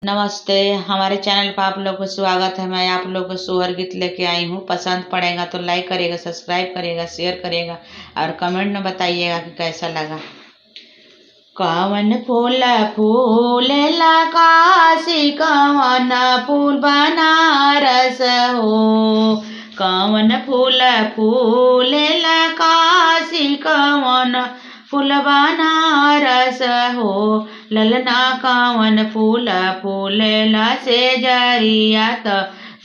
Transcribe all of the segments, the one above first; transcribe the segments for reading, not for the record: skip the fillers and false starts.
नमस्ते। हमारे चैनल पर आप लोग को स्वागत है। मैं आप लोग को सोहर गीत लेके आई हूँ। पसंद पड़ेगा तो लाइक करिएगा, सब्सक्राइब करिएगा, शेयर करिएगा और कमेंट में बताइएगा कि कैसा लगा। कवन फूल फूलेला काशी, कवन फूल बनारस हो। कवन फूल फूलेला काशी, कवन फूल बनारस हो। ललना कवन फूल फूलेला से जरिया त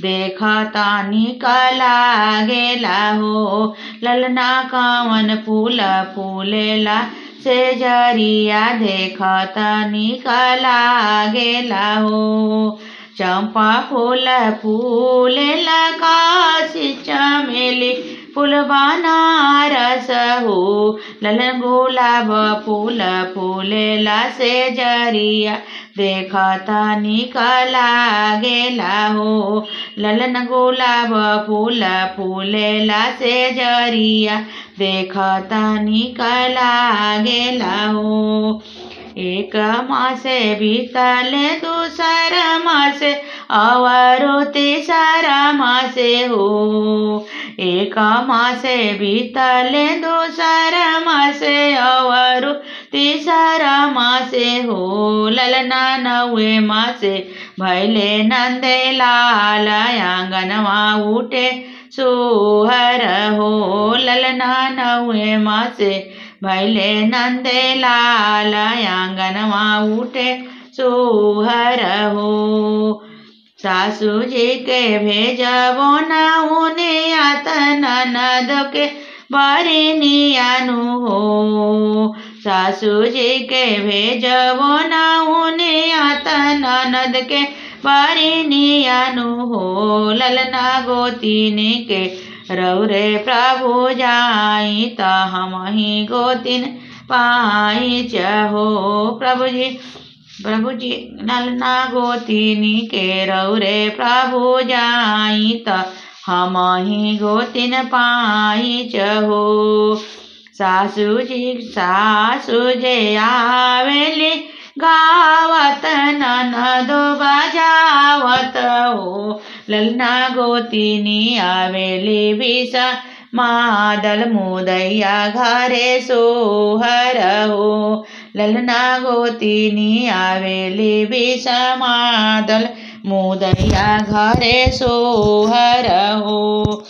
देखता निकला गेला हो। ललना कवन फूल फूलेला से जरिया देखता निकला गेला हो। चंपा फूल फूलेला काशी, चमेली फूल बनारस हो। ललन गुलाब फूल फूलेला से जरिया देखता निकला गेला हो। ललन गुलाब फूल फूलेला से जरिया देखता निकला गेला हो। एक मासे बीतले दूसर मासे अवरो तीसरा मासे हो। एक मासे बीतले दूसर मासे अवरो तीसरा मासे हो। ललना नवे मासे भैले नंदे लाल, आंगनवा उठे सोहर हो। ललना नवे मासे भैले नंदे लाल, आंगनवा उठे सोहर हो। सासू जी के भेजबो ना उन्हें ननद के बरनियानु हो। सासू जी के भेजबो ना उन्हें ननद के बरनियानु हो। ललना गोतिनी के रौरे प्रभु जाई, त हम ही गोतिन पाई चहो। प्रभु जी ललना गोतिनी के रौरे प्रभु जाई, त हम ही गोतिन पाई चहो। सासू जे आवेली गावत, ननदो बजावत हो। ललना गोतिनी आवेली विषा मादल, मुदैया घरे सोहर हो। ललना गोतिनी आवेली विषा मादल, मुदैया घरे सोहर हो।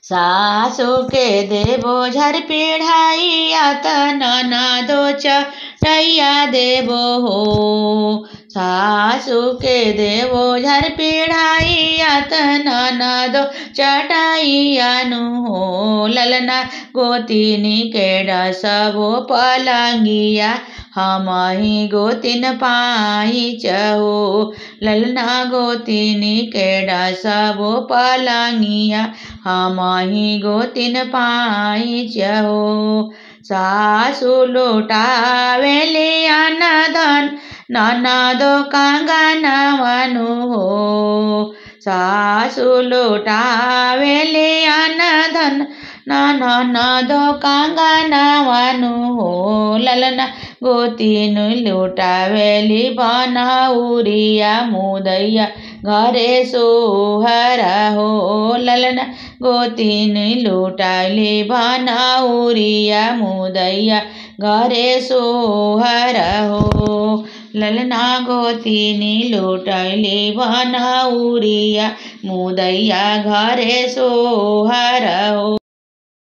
सासू के देवो झर पीढ़ाइया, त ननदो चटैया देवो हो। सासू के देवो झर पीढ़ाइया, त ननदो चटैया नु हो। ललना गोतिनी के डसबो पलंगिया, हम ही गोतिन पाई चहो। ललना गोतिनी के डसबो पलंगिया, हम ही गोतिन पाई चहो। सासू लुटावेली अनधन, ननदो कंगनवनु हो। सासू लुटावेली अनधन, ननदो कंगनवनु हो। ललना गोतिनी लुटावेली बनौरिया, मुदैया घरे सोहर हो। ललना गोतिनी लुटावेली बनौरिया, मुदैया घरे सोहर हो। ललना गोतिनी लुटावेली बनौरिया, मुदैया घरे सोहर हो।